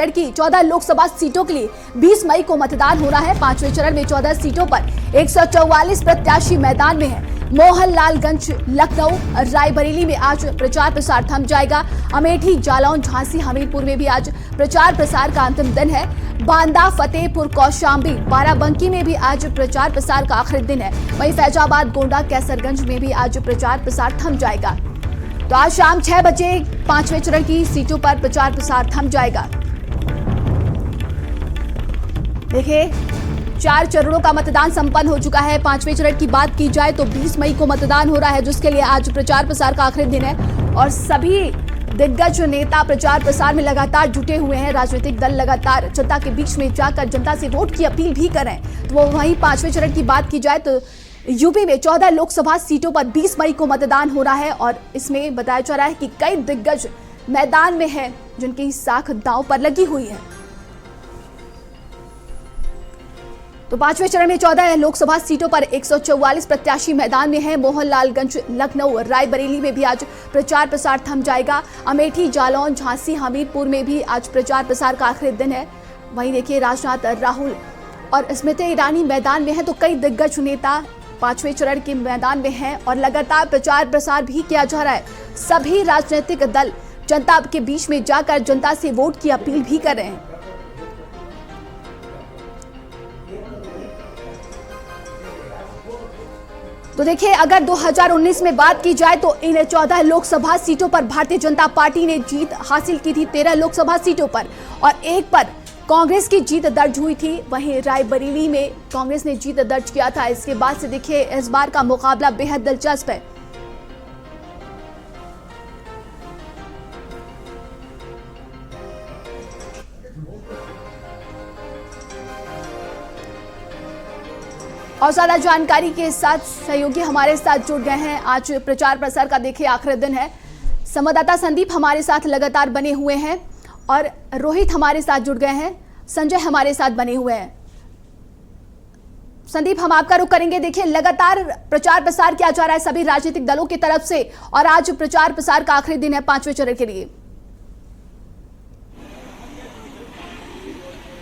चरण की 14 लोकसभा सीटों के लिए 20 मई को मतदान होना है। 5वें चरण में 14 सीटों पर 144 प्रत्याशी मैदान में हैं। मोहनलालगंज, लखनऊ, रायबरेली में आज प्रचार प्रसार थम जाएगा। अमेठी, जालौन, झांसी, हमीरपुर में भी आज प्रचार प्रसार का अंतिम दिन है। बांदा, फतेहपुर, कौशाम्बी, बाराबंकी में भी आज प्रचार प्रसार का आखिरी दिन है। वहीं फैजाबाद, गोंडा, कैसरगंज में भी आज प्रचार प्रसार थम जाएगा। तो आज शाम 6 बजे 5वें चरण की सीटों पर प्रचार प्रसार थम जाएगा। देखिए, 4 चरणों का मतदान संपन्न हो चुका है। 5वें चरण की बात की जाए तो 20 मई को मतदान हो रहा है, जिसके लिए आज प्रचार प्रसार का आखिरी दिन है और सभी दिग्गज नेता प्रचार प्रसार में लगातार जुटे हुए हैं। राजनीतिक दल लगातार जनता के बीच में जाकर जनता से वोट की अपील भी कर रहे हैं। तो वहीं 5वें चरण की बात की जाए तो यूपी में 14 लोकसभा सीटों पर 20 मई को मतदान हो रहा है और इसमें बताया जा रहा है कि कई दिग्गज मैदान में हैं, जिनकी साख दांव पर लगी हुई है। तो 5वें चरण में 14 लोकसभा सीटों पर 144 प्रत्याशी मैदान में हैं। मोहनलालगंज, लखनऊ, रायबरेली में भी आज प्रचार प्रसार थम जाएगा। अमेठी, जालौन, झांसी, हमीरपुर में भी आज प्रचार प्रसार का आखिरी दिन है। वहीं देखिए, राजनाथ, राहुल और स्मृति ईरानी मैदान में हैं। तो कई दिग्गज नेता 5वें चरण के मैदान में हैं और लगातार प्रचार प्रसार भी किया जा रहा है। सभी राजनीतिक दल जनता के बीच में जाकर जनता से वोट की अपील भी कर रहे हैं। तो देखिए, अगर 2019 में बात की जाए तो इन 14 लोकसभा सीटों पर भारतीय जनता पार्टी ने जीत हासिल की थी। 13 लोकसभा सीटों पर और एक पर कांग्रेस की जीत दर्ज हुई थी। वहीं रायबरेली में कांग्रेस ने जीत दर्ज किया था। इसके बाद से देखिए, इस बार का मुकाबला बेहद दिलचस्प है। और ज्यादा जानकारी के साथ सहयोगी हमारे साथ जुड़ गए हैं। आज प्रचार प्रसार का देखिए आखिरी दिन है। संवाददाता संदीप हमारे साथ लगातार बने हुए हैं और रोहित हमारे साथ जुड़ गए हैं, संजय हमारे साथ बने हुए हैं। संदीप, हम आपका रुख करेंगे। देखिए, लगातार प्रचार प्रसार किया जा रहा है सभी राजनीतिक दलों की तरफ से और आज प्रचार प्रसार का आखिरी दिन है 5वें चरण के लिए।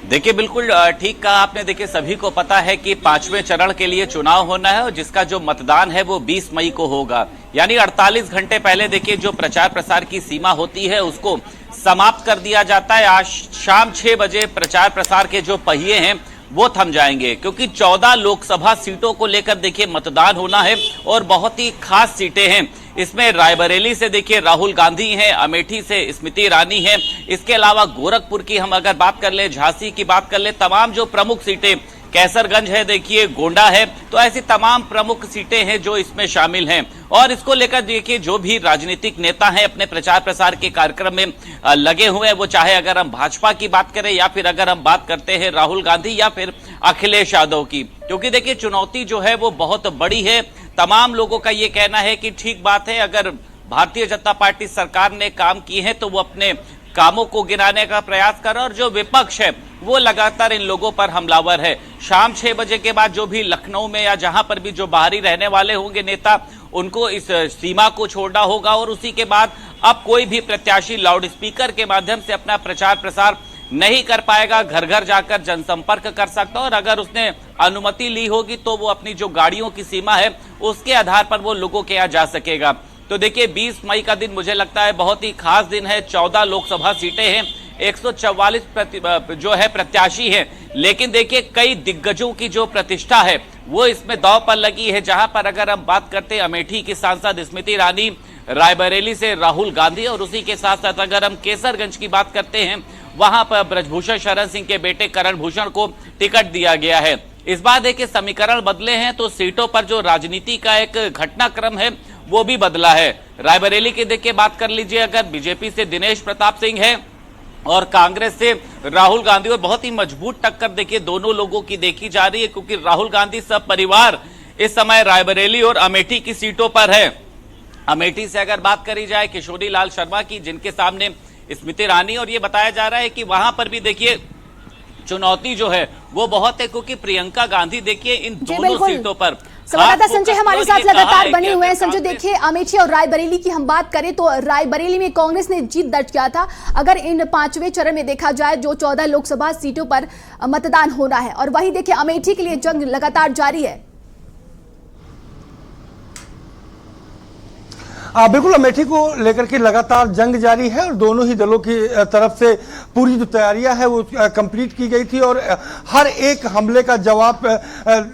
देखिए, बिल्कुल ठीक कहा आपने। देखिए, सभी को पता है कि 5वें चरण के लिए चुनाव होना है और जिसका जो मतदान है वो 20 मई को होगा। यानी 48 घंटे पहले देखिए जो प्रचार प्रसार की सीमा होती है उसको समाप्त कर दिया जाता है। आज शाम 6 बजे प्रचार प्रसार के जो पहिए हैं वो थम जाएंगे, क्योंकि 14 लोकसभा सीटों को लेकर देखिए मतदान होना है और बहुत ही खास सीटें हैं। इसमें रायबरेली से देखिए राहुल गांधी हैं, अमेठी से स्मृति ईरानी हैं, इसके अलावा गोरखपुर की हम अगर बात कर ले, झांसी की बात कर ले, तमाम जो प्रमुख सीटें, कैसरगंज है, देखिए गोंडा है, तो ऐसी तमाम प्रमुख सीटें हैं जो इसमें शामिल हैं। और इसको लेकर देखिए जो भी राजनीतिक नेता हैं अपने प्रचार प्रसार के कार्यक्रम में लगे हुए हैं, वो चाहे अगर हम भाजपा की बात करें या फिर अगर हम बात करते हैं राहुल गांधी या फिर अखिलेश यादव की, क्योंकि देखिए चुनौती जो है वो बहुत बड़ी है। तमाम लोगों का ये कहना है कि ठीक बात है, अगर भारतीय जनता पार्टी सरकार ने काम किए हैं तो वो अपने कामों को गिनाने का प्रयास कर, और जो विपक्ष है वो लगातार इन लोगों पर हमलावर है। शाम 6 बजे के बाद जो भी लखनऊ में या जहां पर भी जो बाहरी रहने वाले होंगे नेता, उनको इस सीमा को छोड़ना होगा और उसी के बाद अब कोई भी प्रत्याशी लाउडस्पीकर के माध्यम से अपना प्रचार प्रसार नहीं कर पाएगा, घर घर जाकर जनसंपर्क कर सकता, और अगर उसने अनुमति ली होगी तो वो अपनी जो गाड़ियों की सीमा है उसके आधार पर वो लोगों के यहाँ जा सकेगा। तो देखिए 20 मई का दिन मुझे लगता है बहुत ही खास दिन है। 14 लोकसभा सीटें हैं, 144 जो है प्रत्याशी हैं, लेकिन देखिए कई दिग्गजों की जो प्रतिष्ठा है वो इसमें दांव पर लगी है। जहां पर अगर हम बात करते हैं अमेठी की सांसद स्मृति ईरानी, रायबरेली से राहुल गांधी, और उसी के साथ साथ अगर हम केसरगंज की बात करते हैं वहां पर ब्रजभूषण शरण सिंह के बेटे करण भूषण को टिकट दिया गया है। इस बार देखिए समीकरण बदले हैं तो सीटों पर जो राजनीति का एक घटनाक्रम है वो भी बदला है। रायबरेली की देखिए बात कर लीजिए, अगर बीजेपी से दिनेश प्रताप सिंह है और कांग्रेस से राहुल गांधी, और बहुत ही मजबूत टक्कर देखिए दोनों लोगों की देखी जा रही है, क्योंकि राहुल गांधी सब परिवार इस समय रायबरेली और अमेठी की सीटों पर है। अमेठी से अगर बात करी जाए किशोरी लाल शर्मा की, जिनके सामने स्मृति ईरानी, और ये बताया जा रहा है कि वहां पर भी देखिए चुनौती जो है वो बहुत है, क्योंकि प्रियंका गांधी देखिए इन दोनों सीटों पर संवाददाता संजय हमारे साथ लगातार बने हुए हैं। संजय देखिए, अमेठी और रायबरेली की हम बात करें तो रायबरेली में कांग्रेस ने जीत दर्ज किया था। अगर इन 5वें चरण में देखा जाए जो 14 लोकसभा सीटों पर मतदान होना है, और वही देखिए अमेठी के लिए जंग लगातार जारी है। बिल्कुल, अमेठी को लेकर के लगातार जंग जारी है और दोनों ही दलों की तरफ से पूरी जो तैयारियां हैं वो कंप्लीट की गई थी और हर एक हमले का जवाब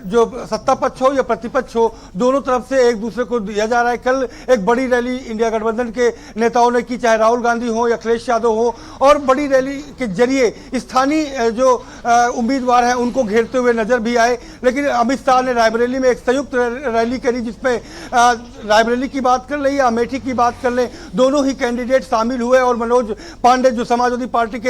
जो सत्ता पक्ष हो या प्रतिपक्ष हो, दोनों तरफ से एक दूसरे को दिया जा रहा है। कल एक बड़ी रैली इंडिया गठबंधन के नेताओं ने की, चाहे राहुल गांधी हो या अखिलेश यादव हो, और बड़ी रैली के जरिए स्थानीय जो उम्मीदवार हैं उनको घेरते हुए नजर भी आए। लेकिन अमित शाह ने रायबरेली में एक संयुक्त रैली करी जिसमें रायबरेली की बात कर रही है, अमेठी की बात कर लें, दोनों ही कैंडिडेट शामिल हुए और मनोज पांडे जो समाजवादी पार्टी के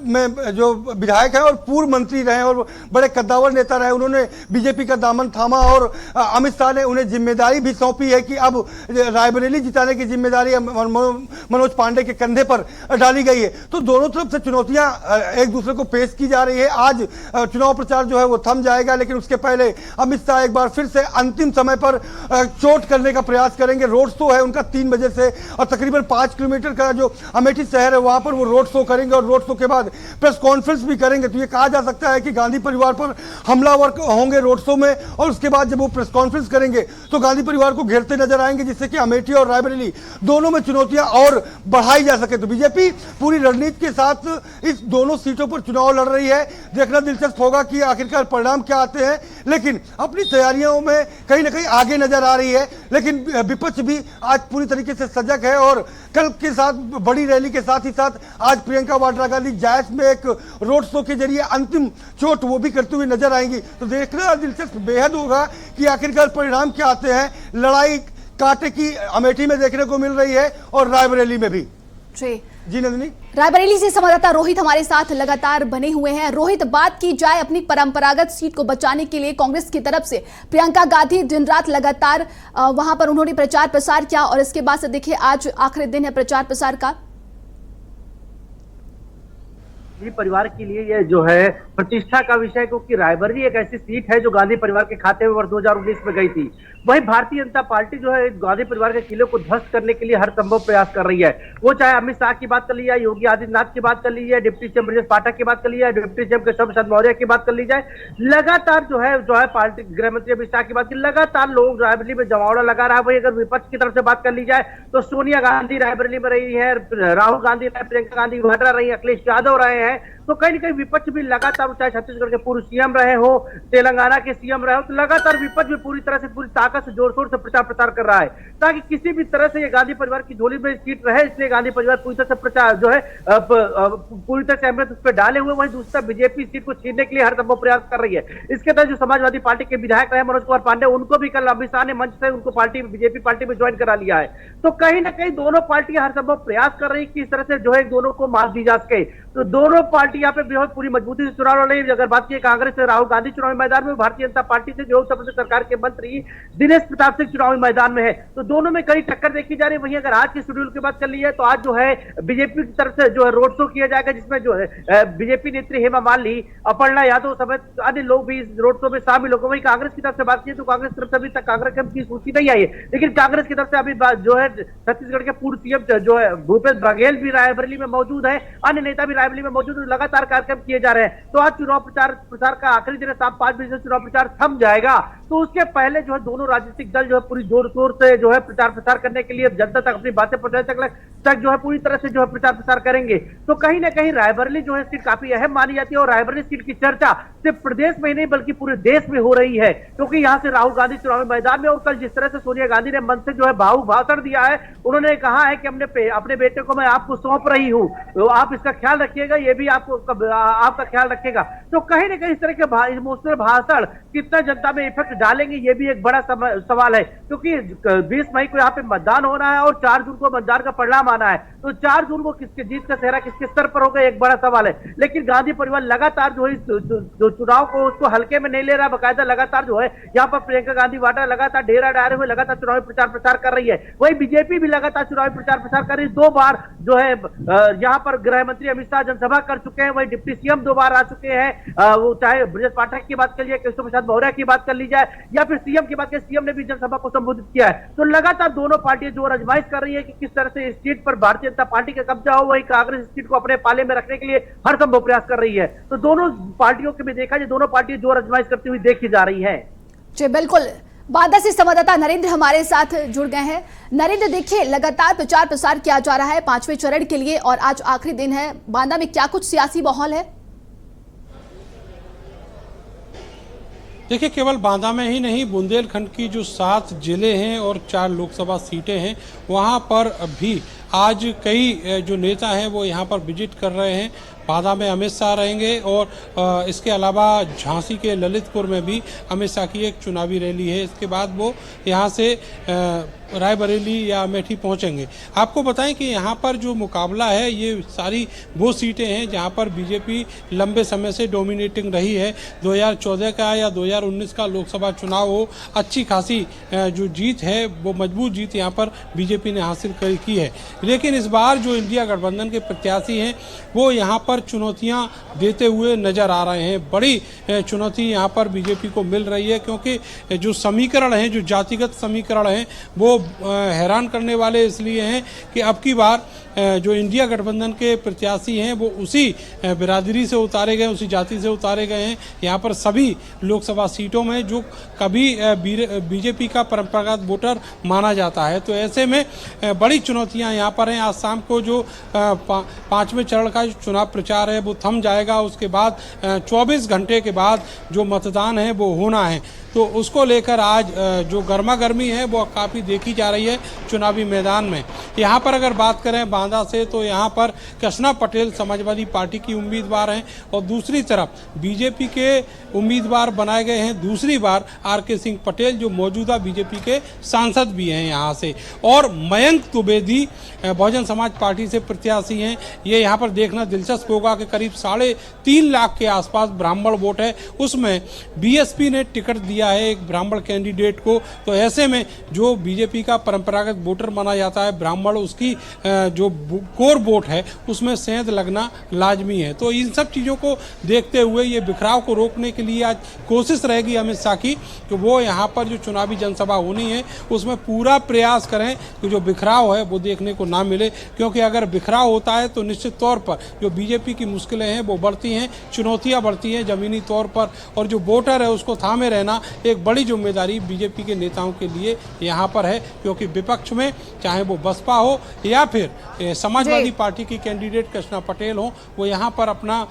में जो विधायक हैं और पूर्व मंत्री रहे और बड़े कद्दावर नेता रहे, उन्होंने बीजेपी का दामन थामा और अमित शाह ने उन्हें जिम्मेदारी भी सौंपी है कि अब रायबरेली जिताने की जिम्मेदारी मनोज पांडे के कंधे पर डाली गई है। तो दोनों तरफ से चुनौतियां एक दूसरे को पेश की जा रही है। आज चुनाव प्रचार जो है वो थम जाएगा, लेकिन उसके पहले अमित शाह एक बार फिर से अंतिम समय पर चोट करने का प्रयास करेंगे। रोड शो है उनका 3 बजे से और तकरीबन 5 किलोमीटर का जो अमेठी शहर है वहां पर वो रोड शो करेंगे और रोड शो के बाद प्रेस कॉन्फ्रेंस भी करेंगे। तो ये कहा जा सकता है कि गांधी परिवार पर हमलावर होंगे रोड शो में, और उसके बाद जब वो प्रेस कॉन्फ्रेंस करेंगे तो गांधी परिवार को घेरते नजर आएंगे, जिससे कि अमेठी और रायबरेली दोनों में चुनौतियां और बढ़ाई जा सके। तो बीजेपी पूरी रणनीति के साथ इस दोनों सीटों पर चुनाव लड़ रही है। देखना दिलचस्प होगा कि आखिरकार परिणाम क्या आते हैं, लेकिन अपनी तैयारियों में कहीं ना कहीं आगे नजर आ रही है। लेकिन विपक्ष भी आज पूरी तरीके से सजग है और कल के साथ बड़ी रैली के साथ ही साथ आज प्रियंका वाड्रा गांधी जायस में एक रोड शो के जरिए अंतिम चोट वो भी करते हुए नजर आएंगी। तो देखना दिलचस्प बेहद होगा कि आखिरकार परिणाम क्या आते हैं। लड़ाई कांटे की अमेठी में देखने को मिल रही है और रायबरेली में भी। जी नंदिनी, रायबरेली से संवाददाता रोहित हमारे साथ लगातार बने हुए हैं। रोहित, बात की जाए अपनी परंपरागत सीट को बचाने के लिए कांग्रेस की तरफ से प्रियंका गांधी दिन रात लगातार वहां पर उन्होंने प्रचार प्रसार किया और इसके बाद से देखिए आज आखिरी दिन है प्रचार प्रसार का। परिवार के लिए ये जो है प्रतिष्ठा का विषय, क्योंकि रायबरेली एक ऐसी सीट है जो गांधी परिवार के खाते में वर्ष 2019 में गई थी। वहीं भारतीय जनता पार्टी जो है गांधी परिवार के किले को ध्वस्त करने के लिए हर संभव प्रयास कर रही है। वो चाहे अमित शाह की बात कर ली जाए, योगी आदित्यनाथ की बात कर ली जाए, डिप्टी सीएम ब्रजेश पाठक की बात कर ली जाए, डिप्टी सीएम केशव प्रसाद मौर्य की बात कर ली जाए, लगातार जो है पार्टी गृह मंत्री अमित शाह की बात की, लगातार लोग रायबरेली में जमावड़ा लगा रहा है। वही अगर विपक्ष की तरफ से बात कर ली जाए तो सोनिया गांधी रायबरेली में रही है, राहुल गांधी रहे, प्रियंका गांधी वाड्रा रही, अखिलेश यादव रहे हैं। तो कहीं ना कहीं विपक्ष भी लगातार, चाहे छत्तीसगढ़ के पूर्व सीएम रहे हो, तेलंगाना के सीएम रहे हो, तो लगातार विपक्ष भी पूरी तरह से पूरी ताकत से जोर शोर से प्रचार कर रहा है ताकि किसी भी तरह से ये गांधी परिवार की झोली में सीट रहे। इसलिए गांधी परिवार पूरी तरह से प्रचार जो है पूरी तरह से अहमियत उस पर डाले हुए। वहीं दूसरा बीजेपी सीट को छीनने के लिए हर संभव प्रयास कर रही है। इसके तहत जो समाजवादी पार्टी के विधायक रहे मनोज कुमार पांडे, उनको भी कल अमित शाह ने मंच से उनको पार्टी बीजेपी पार्टी में ज्वाइन करा लिया है। तो कहीं ना कहीं दोनों पार्टियां हर संभव प्रयास कर रही है कि इस तरह से जो है दोनों को मात दी जा सके। तो दोनों पार्टी यहाँ पे बहुत पूरी मजबूती से चुनाव लड़ रही है। अगर बात की कांग्रेस से राहुल गांधी चुनावी मैदान में, भारतीय जनता पार्टी से जो उत्तर प्रदेश सरकार के मंत्री दिनेश प्रताप सिंह चुनावी मैदान में है। तो दोनों में कड़ी टक्कर देखी जा रही है। वहीं अगर आज के शेड्यूल की बात कर ली है तो आज जो है बीजेपी की तरफ से जो है रोड शो किया जाएगा, जिसमें जो है बीजेपी नेत्री हेमा मालिनी, अपर्णा यादव समेत अन्य लोग भी इस रोड शो में शामिल होंगे। वहीं कांग्रेस की तरफ से बात की तो कांग्रेस की तरफ से अभी तक कांग्रेस की सूची नहीं आई है, लेकिन कांग्रेस की तरफ से अभी जो है छत्तीसगढ़ के पूर्व सीएम जो है भूपेश बघेल भी रायबरेली में मौजूद है, अन्य नेता भी रायबरेली में मौजूद है। लगातार कार्यक्रम किए जा रहे हैं। तो आज चुनाव प्रचार का आखिरी दिन है, शाम 5 बजे से चुनाव प्रचार थम जाएगा। तो उसके पहले जो है दोनों राजनीतिक दल जो है पूरी जोर शोर से जो है प्रचार प्रसार करने के लिए जनता तक अपनी बातें पहुंचाने तक जो है पूरी तरह से जो है प्रचार प्रसार करेंगे। तो कहीं ना कहीं रायबरेली जो है सीट काफी अहम मानी जाती है और रायबरेली सीट की चर्चा सिर्फ प्रदेश में ही नहीं बल्कि पूरे देश में हो रही है, क्योंकि यहाँ से राहुल गांधी चुनावी मैदान में, और कल जिस तरह से सोनिया गांधी ने मंच से जो है भावुक भाषण दिया है, उन्होंने कहा है कि अपने बेटे को मैं आपको सौंप रही हूँ, तो आप इसका ख्याल रखिएगा, ये भी आपका ख्याल रखेगा। तो कहीं ना कहीं इस तरह के इमोशनल भाषण कितना जनता में इफेक्ट डालेंगे, ये भी एक बड़ा सवाल है, क्योंकि 20 मई को यहाँ पे मतदान होना है और 4 जून को मतदान का परिणाम आना है। तो 4 जून को किसके जीत का सेहरा किसके स्तर पर होगा, एक बड़ा सवाल है। लेकिन गांधी परिवार लगातार जो है जो चुनाव को उसको हल्के में नहीं ले रहा, बकायदा लगातार जो है यहाँ पर प्रियंका गांधी वाड्रा लगातार डेरा डाले हुए लगातार चुनावी प्रचार प्रसार कर रही है। वही बीजेपी भी लगातार चुनावी प्रचार प्रसार कर रही है। 2 बार जो है यहाँ पर गृह मंत्री अमित शाह जनसभा कर चुके हैं, वही डिप्टी सीएम 2 बार आ चुके हैं, वो चाहे ब्रजेश पाठक की बात कर लीजिए, केशव प्रसाद मौर्य की बात कर ली जाए, या फिर सीएम की बात करें, सीएम ने भी जनसभा को संबोधित किया है। तो लगातार दोनों पार्टियां जो आजमाइश कर रही है कि किस तरह से इस सीट पर भारतीय जनता पार्टी का कब्जा हो, वही कांग्रेस इस सीट को अपने पाले में रखने के लिए हर संभव प्रयास कर रही है। तो दोनों पार्टियों के भी देखा जाए, दोनों पार्टियां जोर आजमाइश करती हुई देखी जा रही है। जी बिल्कुल, बांदा से संवाददाता नरेंद्र हमारे साथ जुड़ गए हैं। नरेंद्र, देखिए लगातार प्रचार प्रसार किया जा रहा है 5वें चरण के लिए और आज आखिरी दिन है। बांदा में क्या कुछ सियासी माहौल है? देखिए, केवल बांदा में ही नहीं, बुंदेलखंड की जो 7 जिले हैं और 4 लोकसभा सीटें हैं, वहां पर भी आज कई जो नेता हैं वो यहां पर विजिट कर रहे हैं। बांदा में अमित शाह रहेंगे और इसके अलावा झांसी के ललितपुर में भी अमित शाह की एक चुनावी रैली है। इसके बाद वो यहाँ से रायबरेली या अमेठी पहुंचेंगे। आपको बताएं कि यहाँ पर जो मुकाबला है ये सारी वो सीटें हैं जहाँ पर बीजेपी लंबे समय से डोमिनेटिंग रही है। 2014 का या 2019 का लोकसभा चुनाव हो, अच्छी खासी जो जीत है वो मजबूत जीत यहाँ पर बीजेपी ने हासिल की है। लेकिन इस बार जो इंडिया गठबंधन के प्रत्याशी हैं वो यहाँ पर चुनौतियां देते हुए नजर आ रहे हैं। बड़ी चुनौती यहाँ पर बीजेपी को मिल रही है, क्योंकि जो समीकरण हैं, जो जातिगत समीकरण हैं, वो हैरान करने वाले इसलिए हैं कि अब की बार जो इंडिया गठबंधन के प्रत्याशी हैं वो उसी बिरादरी से उतारे गए, उसी जाति से उतारे गए हैं। यहाँ पर सभी लोकसभा सीटों में जो कभी बीजेपी का परंपरागत वोटर माना जाता है। तो ऐसे में बड़ी चुनौतियाँ यहाँ पर हैं। आज शाम को जो 5वें चरण का चुनाव प्रचार है वो थम जाएगा। उसके बाद 24 घंटे के बाद जो मतदान है वो होना है। तो उसको लेकर आज जो गर्मा गर्मी है वो काफ़ी देखी जा रही है चुनावी मैदान में। यहाँ पर अगर बात करें बांदा से, तो यहाँ पर कृष्णा पटेल समाजवादी पार्टी की उम्मीदवार हैं और दूसरी तरफ बीजेपी के उम्मीदवार बनाए गए हैं दूसरी बार आर.के. सिंह पटेल, जो मौजूदा बीजेपी के सांसद भी हैं यहाँ से, और मयंक द्विवेदी बहुजन समाज पार्टी से प्रत्याशी हैं। ये यहाँ पर देखना दिलचस्प होगा कि करीब 3.5 लाख के आसपास ब्राह्मण वोट है, उसमें बीएसपी ने टिकट दिया है एक ब्राह्मण कैंडिडेट को। तो ऐसे में जो बीजेपी का परंपरागत वोटर माना जाता है ब्राह्मण, उसकी जो कोर वोट है उसमें सेंध लगना लाजमी है। तो इन सब चीज़ों को देखते हुए ये बिखराव को रोकने के लिए आज कोशिश रहेगी अमित शाह की कि वो यहाँ पर जो चुनावी जनसभा होनी है उसमें पूरा प्रयास करें कि जो बिखराव है वो देखने को ना मिले, क्योंकि अगर बिखराव होता है तो निश्चित तौर पर जो बीजेपी की मुश्किलें हैं वो बढ़ती हैं, चुनौतियाँ बढ़ती हैं ज़मीनी तौर पर, और जो वोटर है उसको थामे रहना एक बड़ी जिम्मेदारी बीजेपी के नेताओं के लिए यहाँ पर है। क्योंकि विपक्ष में चाहे वो बसपा हो या फिर समाजवादी पार्टी की कैंडिडेट कृष्णा पटेल हो, वो यहाँ पर अपना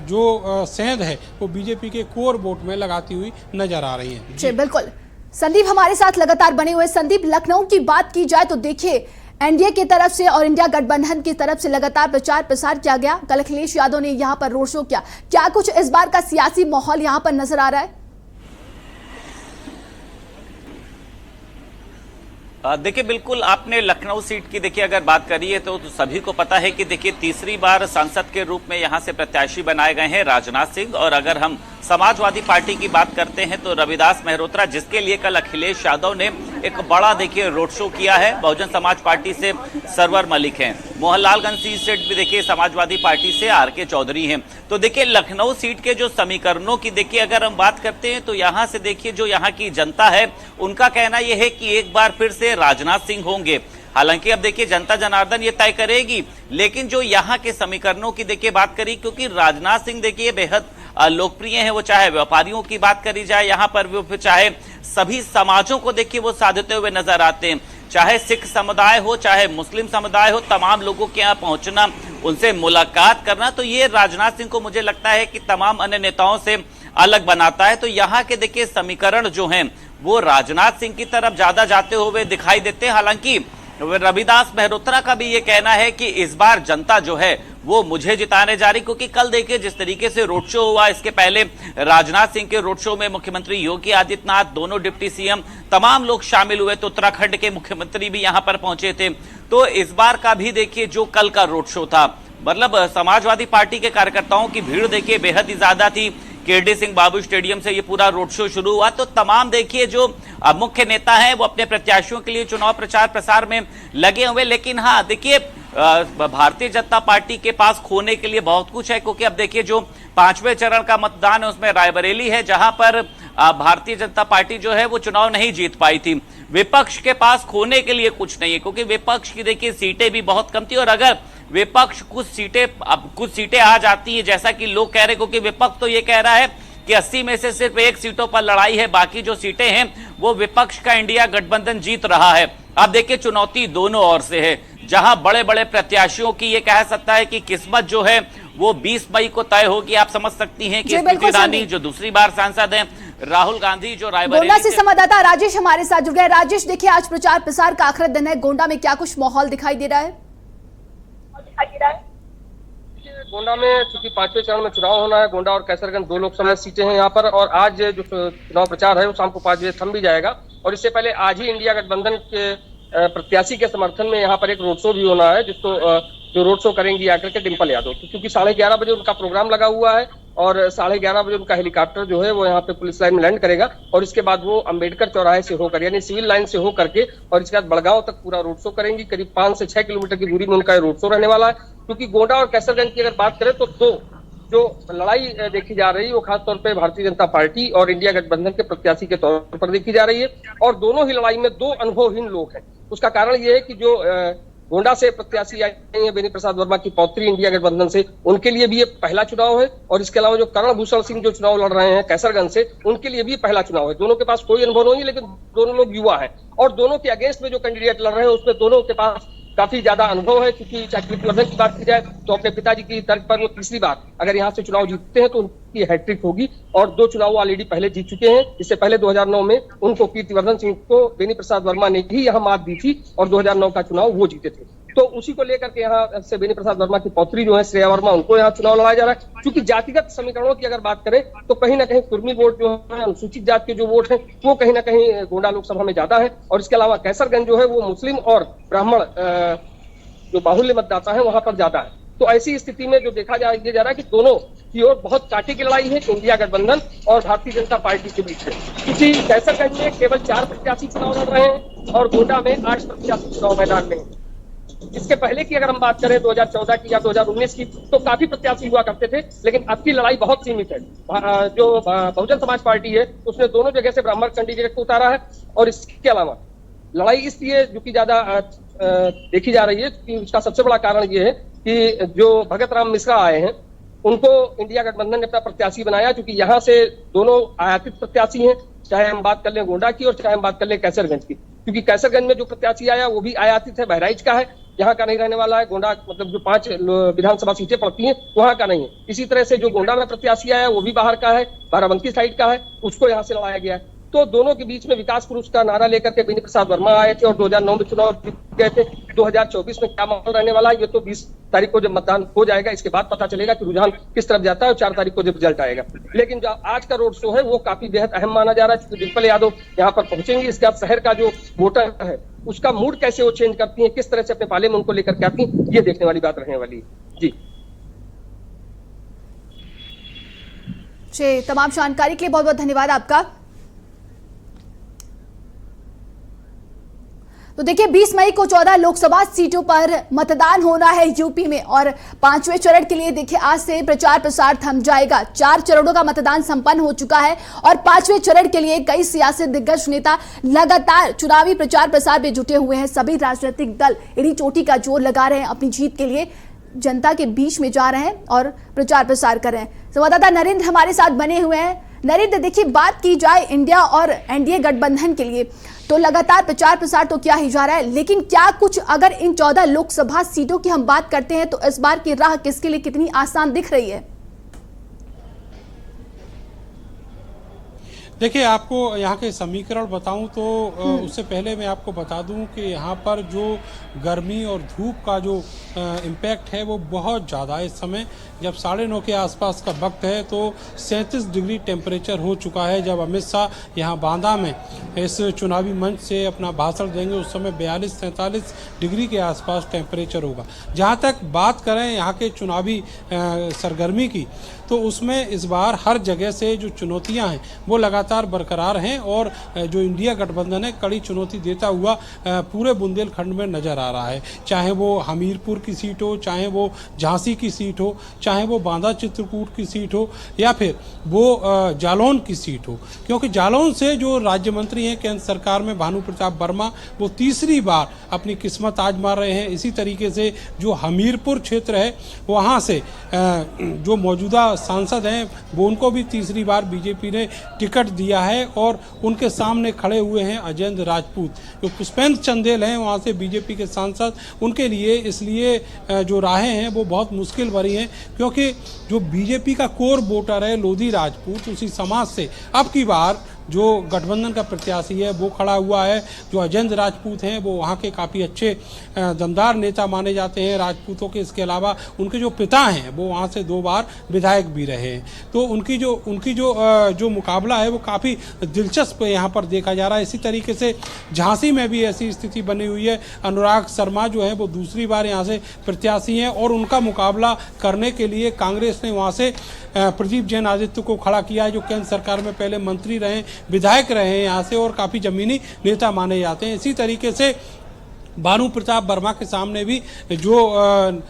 जो सेंध है वो बीजेपी के कोर वोट में लगाती हुई नजर आ रही है। जी बिल्कुल, संदीप हमारे साथ लगातार बने हुए। संदीप, लखनऊ की बात की जाए तो देखिए एनडीए की तरफ से और इंडिया गठबंधन की तरफ से लगातार प्रचार प्रसार किया गया। कल अखिलेश यादव ने यहाँ पर रोड शो किया। क्या कुछ इस बार का सियासी माहौल यहाँ पर नजर आ रहा है? देखिए, बिल्कुल आपने लखनऊ सीट की देखिए अगर बात करी है तो सभी को पता है कि देखिए तीसरी बार सांसद के रूप में यहां से प्रत्याशी बनाए गए हैं राजनाथ सिंह। और अगर हम समाजवादी पार्टी की बात करते हैं तो रविदास मेहरोत्रा, जिसके लिए कल अखिलेश यादव ने एक बड़ा देखिए रोड शो किया है। बहुजन समाज पार्टी से सरवर मलिक हैं, मोहनलालगंज सीट भी देखिए समाजवादी पार्टी से आर.के. चौधरी हैं। तो देखिए लखनऊ सीट के जो समीकरणों की देखिए अगर हम बात करते हैं तो यहां से देखिए जो यहां की जनता है उनका कहना यह है कि एक बार फिर से राजनाथ सिंह होंगे। हालांकि अब देखिए जनता जनार्दन ये तय करेगी, लेकिन जो यहाँ के समीकरणों की देखिए बात करी, क्योंकि राजनाथ सिंह देखिए बेहद लोकप्रिय हैं, वो चाहे व्यापारियों की बात करी जाए यहाँ पर, वो चाहे सभी समाजों को देखिए वो साधते हुए नजर आते हैं। चाहे सिख समुदाय हो, चाहे मुस्लिम समुदाय हो, तमाम लोगों के यहाँ पहुंचना, उनसे मुलाकात करना, तो ये राजनाथ सिंह को मुझे लगता है कि तमाम अन्य नेताओं से अलग बनाता है। तो यहाँ के देखिए समीकरण जो हैं वो राजनाथ सिंह की तरफ ज्यादा जाते हुए दिखाई देते हैं। हालांकि रविदास मेहरोत्रा का भी ये कहना है कि इस बार जनता जो है वो मुझे जिताने जा रही, क्योंकि कल देखिए जिस तरीके से रोड शो हुआ, इसके पहले राजनाथ सिंह के रोड शो में मुख्यमंत्री योगी आदित्यनाथ, दोनों डिप्टी सीएम, तमाम लोग शामिल हुए। तो उत्तराखंड के मुख्यमंत्री भी यहां पर पहुंचे थे। तो इस बार का भी देखिए जो कल का रोड शो था, मतलब समाजवादी पार्टी के कार्यकर्ताओं की भीड़ देखिए बेहद ही ज्यादा थी। केडी सिंह बाबू स्टेडियम से ये पूरा रोड शो शुरू हुआ। तो तमाम देखिए जो मुख्य नेता हैं वो अपने प्रत्याशियों के लिए चुनाव प्रचार प्रसार में लगे हुए। लेकिन हाँ देखिए भारतीय जनता पार्टी के पास खोने के लिए बहुत कुछ है, क्योंकि अब देखिए जो 5वें चरण का मतदान है उसमें रायबरेली है, जहां पर भारतीय जनता पार्टी जो है वो चुनाव नहीं जीत पाई थी। विपक्ष के पास खोने के लिए कुछ नहीं है, क्योंकि विपक्ष की देखिए सीटें भी बहुत कम थी, और अगर विपक्ष कुछ सीटें आ जाती है जैसा कि लोग कह रहे हैं, क्योंकि विपक्ष तो ये कह रहा है कि 80 में से सिर्फ 1 सीटों पर लड़ाई है, बाकी जो सीटें हैं वो विपक्ष का इंडिया गठबंधन जीत रहा है। अब देखिए चुनौती दोनों ओर से है, जहां बड़े बड़े प्रत्याशियों की ये कह सकता है कि किस्मत जो है वो 20 मई को तय होगी। आप समझ सकती हैं कि स्मृति ईरानी जो दूसरी बार सांसद हैं, राहुल गांधी जो रायबरेली गोंडा से संवाददाता राजेश हमारे साथ जुड़ गए। राजेश, देखिए आज प्रचार प्रसार का आखिरी दिन है, गोंडा में क्या कुछ माहौल दिखाई दे रहा है? गोंडा में चूंकि 5वें चरण में चुनाव होना है, गोंडा और कैसरगंज 2 लोकसभा सीटें हैं यहाँ पर, और आज जो चुनाव प्रचार है वो शाम को 5 बजे थम भी जाएगा। और इससे पहले आज ही इंडिया गठबंधन के प्रत्याशी के समर्थन में यहाँ पर एक रोड शो भी होना है, जिसको जो रोड शो करेंगी आकर के डिंपल यादव, क्योंकि 11:30 बजे उनका प्रोग्राम लगा हुआ है, और 11:30 बजे उनका हेलीकॉप्टर जो है वो यहाँ पे पुलिस लाइन में लैंड करेगा, और इसके बाद वो अंबेडकर चौराहे से होकर यानी सिविल लाइन से होकर के और इसके बाद बड़गांव तक पूरा रोड शो करेंगी। करीब 5 से 6 किलोमीटर की दूरी में उनका रोड शो रहने वाला है। क्योंकि गोंडा और कैसरगंज की अगर बात करें तो 2 जो लड़ाई देखी जा रही है वो खासतौर पे भारतीय जनता पार्टी और इंडिया गठबंधन के प्रत्याशी के तौर पर देखी जा रही है, और दोनों ही लड़ाई में 2 अनुभवहीन लोग हैं। उसका कारण ये है कि जो गोंडा से प्रत्याशी आई है बेनी प्रसाद वर्मा की पौत्री इंडिया गठबंधन से, उनके लिए भी ये पहला चुनाव है, और इसके अलावा जो करण भूषण सिंह जो चुनाव लड़ रहे हैं कैसरगंज से, उनके लिए भी पहला चुनाव है। दोनों के पास कोई अनुभव नहीं है, लेकिन दोनों लोग युवा हैं, और दोनों के अगेंस्ट में जो कैंडिडेट लड़ रहे हैं उसमें दोनों के पास काफी ज्यादा अनुभव है। क्योंकि चाहे कीर्तिवर्धन की बात की जाए तो अपने पिताजी की तर्ज पर वो तीसरी बार अगर यहाँ से चुनाव जीतते हैं तो उनकी हैट्रिक होगी, और 2 चुनाव ऑलरेडी पहले जीत चुके हैं। इससे पहले 2009 में उनको कीर्तिवर्धन सिंह को बेनी प्रसाद वर्मा ने ही यहाँ मात दी थी, और 2009 का चुनाव वो जीते थे। तो उसी को लेकर के यहाँ से बेनी प्रसाद वर्मा की पौत्री जो है श्रेया वर्मा, उनको यहाँ चुनाव लड़ाया जा रहा है। क्योंकि जातिगत समीकरणों की अगर बात करें तो कहीं ना कहीं कुर्मी वोट जो है, अनुसूचित जाति के जो वोट है वो कहीं ना कहीं गोंडा लोकसभा में ज्यादा है, और इसके अलावा कैसरगंज जो है वो मुस्लिम और ब्राह्मण जो बाहुल्य मतदाता है वहां पर ज्यादा है। तो ऐसी स्थिति में जो देखा जा रहा है कि दोनों की ओर बहुत कांटे की लड़ाई है इंडिया गठबंधन और भारतीय जनता पार्टी के बीच में। क्योंकि कैसरगंज में केवल 4 प्रत्याशी चुनाव लड़ रहे हैं और गोंडा में 8 प्रत्याशी चुनाव मैदान में हैं। इसके पहले की अगर हम बात करें 2014 की या 2019 की तो काफी प्रत्याशी हुआ करते थे, लेकिन अब की लड़ाई बहुत सीमित है। जो बहुजन समाज पार्टी है उसने दोनों जगह से ब्राह्मण कैंडिडेट को उतारा है, और इसके अलावा लड़ाई इसलिए जो कि ज्यादा देखी जा रही है कि उसका सबसे बड़ा कारण ये है कि जो भगत राम मिश्रा आए हैं उनको इंडिया गठबंधन ने अपना प्रत्याशी बनाया, क्योंकि यहाँ से दोनों आयातित प्रत्याशी हैं, चाहे हम बात कर लें गोंडा की और चाहे हम बात कर लें कैसरगंज की। क्योंकि कैसरगंज में जो प्रत्याशी आया वो भी आयातित है, बहराइच का है, यहाँ का नहीं रहने वाला है। गोंडा मतलब जो 5 विधानसभा सीटें पड़ती हैं वहां का नहीं है। इसी तरह से जो गोंडा में प्रत्याशी आया वो भी बाहर का है, बाराबंकी साइड का है, उसको यहाँ से लड़ाया गया है। तो दोनों के बीच में विकास पुरुष का नारा लेकर के बेनी प्रसाद वर्मा आए थे और 2009 में चुनाव जीत गए थे। 2024 में क्या माहौल रहने वाला है ये तो 20 तारीख को जब मतदान हो जाएगा इसके बाद पता चलेगा कि रुझान किस तरफ जाता है, और 4 तारीख को जब रिजल्ट आएगा। लेकिन जो आज का रोड शो है वो काफी बेहद अहम माना जा रहा है, क्योंकि डिंपल यादव यहाँ पर पहुंचेंगी। इसके बाद शहर का जो वोटर है उसका मूड कैसे वो चेंज करती है, किस तरह से अपने पाले में उनको लेकर के आती है, ये देखने वाली बात रहने वाली है। जी, तमाम जानकारी के लिए बहुत बहुत धन्यवाद आपका। तो देखिए 20 मई को 14 लोकसभा सीटों पर मतदान होना है यूपी में, और 5वें चरण के लिए देखिए आज से प्रचार प्रसार थम जाएगा। 4 चरणों का मतदान संपन्न हो चुका है और 5वें चरण के लिए कई सियासी दिग्गज नेता लगातार चुनावी प्रचार प्रसार में जुटे हुए हैं। सभी राजनीतिक दल एड़ी चोटी का जोर लगा रहे हैं, अपनी जीत के लिए जनता के बीच में जा रहे हैं और प्रचार प्रसार कर रहे हैं। संवाददाता नरेंद्र हमारे साथ बने हुए हैं। नरेंद्र, देखिए बात की जाए इंडिया और एनडीए गठबंधन के लिए तो लगातार प्रचार प्रसार तो क्या ही जा रहा है, लेकिन क्या कुछ अगर इन 14 लोकसभा सीटों की हम बात करते हैं तो इस बार की राह किसके लिए कितनी आसान दिख रही है? देखिए, आपको यहाँ के समीकरण बताऊं तो उससे पहले मैं आपको बता दूं कि यहाँ पर जो गर्मी और धूप का जो इम्पैक्ट है वो बहुत ज़्यादा है। इस समय जब 9:30 के आसपास का वक्त है तो 37 डिग्री टेम्परेचर हो चुका है। जब अमित शाह यहाँ बांदा में इस चुनावी मंच से अपना भाषण देंगे उस समय 42-43 डिग्री के आसपास टेम्परेचर होगा। जहाँ तक बात करें यहाँ के चुनावी सरगर्मी की तो उसमें इस बार हर जगह से जो चुनौतियाँ हैं वो लगातार लगातार बरकरार हैं और जो इंडिया गठबंधन है कड़ी चुनौती देता हुआ पूरे बुंदेलखंड में नजर आ रहा है। चाहे वो हमीरपुर की सीट हो, चाहे वो झांसी की सीट हो, चाहे वो बांदा चित्रकूट की सीट हो या फिर वो जालौन की सीट हो, क्योंकि जालौन से जो राज्य मंत्री हैं केंद्र सरकार में भानु प्रताप वर्मा, वो तीसरी बार अपनी किस्मत आजमा रहे हैं। इसी तरीके से जो हमीरपुर क्षेत्र है वहाँ से जो मौजूदा सांसद हैं वो उनको भी तीसरी बार बीजेपी ने टिकट दिया है और उनके सामने खड़े हुए हैं अजेंद्र राजपूत। जो पुष्पेंद्र चंदेल हैं वहाँ से बीजेपी के सांसद, उनके लिए इसलिए जो राहें हैं वो बहुत मुश्किल भरी हैं, क्योंकि जो बीजेपी का कोर वोटर है लोधी राजपूत, उसी समाज से अब की बार जो गठबंधन का प्रत्याशी है वो खड़ा हुआ है। जो अजेंद्र राजपूत हैं वो वहाँ के काफ़ी अच्छे दमदार नेता माने जाते हैं राजपूतों के। इसके अलावा उनके जो पिता हैं वो वहाँ से 2 बार विधायक भी रहे हैं, तो उनकी जो मुकाबला है वो काफ़ी दिलचस्प यहाँ पर देखा जा रहा है। इसी तरीके से झांसी में भी ऐसी स्थिति बनी हुई है। अनुराग शर्मा जो है वो दूसरी बार यहाँ से प्रत्याशी हैं और उनका मुकाबला करने के लिए कांग्रेस ने वहाँ से प्रदीप जैन आदित्य को खड़ा किया है, जो केंद्र सरकार में पहले मंत्री रहे, विधायक रहे हैं यहाँ से और काफ़ी जमीनी नेता माने जाते हैं। इसी तरीके से भानु प्रताप वर्मा के सामने भी जो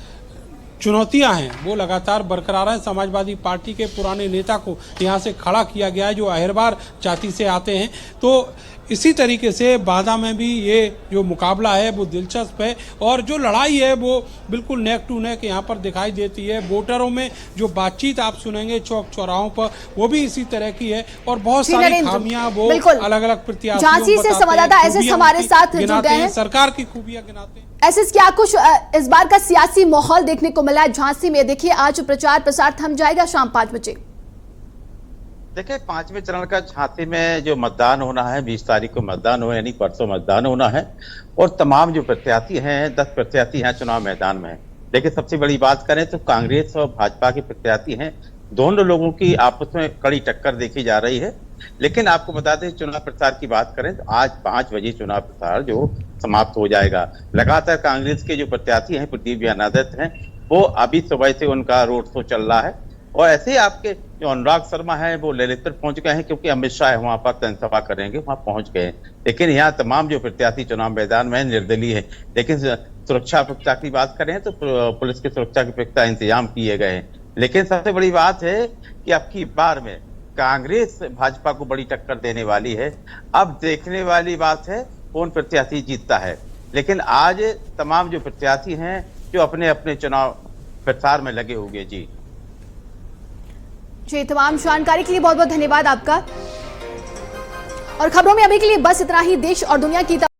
चुनौतियां हैं वो लगातार बरकरार हैं। समाजवादी पार्टी के पुराने नेता को यहाँ से खड़ा किया गया है जो अहिरबार जाति से आते हैं। तो इसी तरीके से बांदा में भी ये जो मुकाबला है वो दिलचस्प है और जो लड़ाई है वो बिल्कुल नेक टू नेक यहाँ पर दिखाई देती है। वोटरों में जो बातचीत आप सुनेंगे चौक चौराहों पर वो भी इसी तरह की है और बहुत सारी खामियां वो अलग अलग प्रत्याशियों झांसी से संवाददाता एसएस हमारे साथ जुड़ गए हैं, सरकार की खूबियां गिनाते हैं। एसएस, क्या कुछ इस बार का सियासी माहौल देखने को मिला है झांसी में? देखिए आज प्रचार प्रसार थम जाएगा शाम 5 बजे। देखिए 5वें चरण का झांसी में जो मतदान होना है 20 तारीख को मतदान हो, यानी परसों मतदान होना है और तमाम जो प्रत्याशी हैं 10 प्रत्याशी हैं चुनाव मैदान में। देखिए सबसे बड़ी बात करें तो कांग्रेस और भाजपा के प्रत्याशी हैं, दोनों लोगों की आपस में कड़ी टक्कर देखी जा रही है। लेकिन आपको बता दें चुनाव प्रचार की बात करें तो आज 5 बजे चुनाव प्रचार जो समाप्त हो जाएगा। लगातार कांग्रेस के जो प्रत्याशी हैं प्रदीप जैन आदित्य हैं वो अभी सुबह से उनका रोड शो चल रहा है और ऐसे ही आपके जो अनुराग शर्मा है वो ललितपुर पहुंच गए हैं, क्योंकि अमित शाह वहां पर जनसभा करेंगे, वहां पहुंच गए। लेकिन यहाँ तमाम जो प्रत्याशी चुनाव मैदान में निर्दलीय है। लेकिन सुरक्षा पुख्ता की बात करें तो पुलिस की सुरक्षा के पुख्ता इंतजाम किए गए हैं। लेकिन सबसे बड़ी बात है कि अब की बार में कांग्रेस भाजपा को बड़ी टक्कर देने वाली है। अब देखने वाली बात है कौन प्रत्याशी जीतता है। लेकिन आज तमाम जो प्रत्याशी हैं जो अपने अपने चुनाव प्रचार में लगे हुए। जी तमाम जानकारी के लिए बहुत बहुत धन्यवाद आपका। और खबरों में अभी के लिए बस इतना ही। देश और दुनिया की